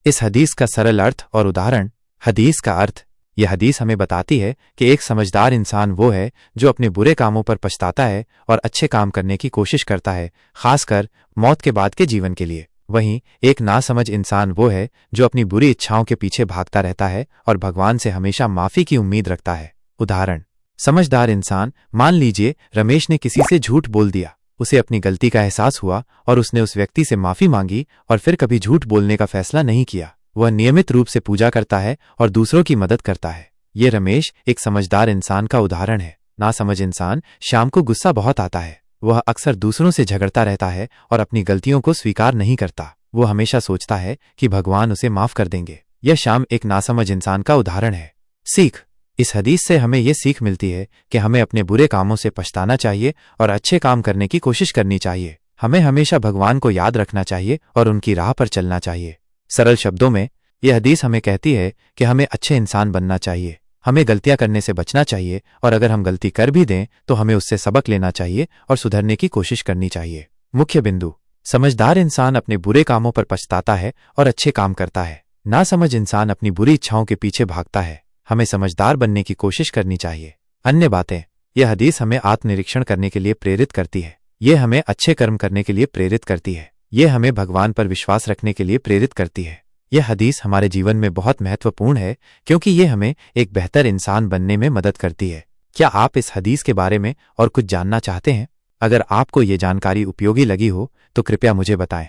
इस हदीस का सरल अर्थ और उदाहरण। हदीस का अर्थ। यह हदीस हमें बताती है कि एक समझदार इंसान वो है जो अपने बुरे कामों पर पछताता है और अच्छे काम करने की कोशिश करता है, खासकर मौत के बाद के जीवन के लिए। वहीं एक नासमझ इंसान वो है जो अपनी बुरी इच्छाओं के पीछे भागता रहता है और भगवान से हमेशा माफी की उम्मीद रखता है। उदाहरण। समझदार इंसान। मान लीजिए रमेश ने किसी से झूठ बोल दिया। उसे अपनी गलती का एहसास हुआ और उसने उस व्यक्ति से माफी मांगी और फिर कभी झूठ बोलने का फैसला नहीं किया। वह नियमित रूप से पूजा करता है और दूसरों की मदद करता है। ये रमेश एक समझदार इंसान का उदाहरण है। नासमझ इंसान। शाम को गुस्सा बहुत आता है। वह अक्सर दूसरों से झगड़ता रहता है और अपनी गलतियों को स्वीकार नहीं करता। वो हमेशा सोचता है कि भगवान उसे माफ कर देंगे। यह शाम एक नासमझ इंसान का उदाहरण है। सीख। इस हदीस से हमें यह सीख मिलती है कि हमें अपने बुरे कामों से पछताना चाहिए और अच्छे काम करने की कोशिश करनी चाहिए। हमें हमेशा भगवान को याद रखना चाहिए और उनकी राह पर चलना चाहिए। सरल शब्दों में यह हदीस हमें कहती है कि हमें अच्छे इंसान बनना चाहिए। हमें गलतियां करने से बचना चाहिए और अगर हम गलती कर भी दें तो हमें उससे सबक लेना चाहिए और सुधरने की कोशिश करनी चाहिए। मुख्य बिंदु। समझदार इंसान अपने बुरे कामों पर पछताता है और अच्छे काम करता है। नासमझ इंसान अपनी बुरी इच्छाओं के पीछे भागता है। हमें समझदार बनने की कोशिश करनी चाहिए। अन्य बातें। यह हदीस हमें आत्मनिरीक्षण करने के लिए प्रेरित करती है। यह हमें अच्छे कर्म करने के लिए प्रेरित करती है। यह हमें भगवान पर विश्वास रखने के लिए प्रेरित करती है। यह हदीस हमारे जीवन में बहुत महत्वपूर्ण है क्योंकि यह हमें एक बेहतर इंसान बनने में मदद करती है। क्या आप इस हदीस के बारे में और कुछ जानना चाहते हैं? अगर आपको ये जानकारी उपयोगी लगी हो तो कृपया मुझे बताएं।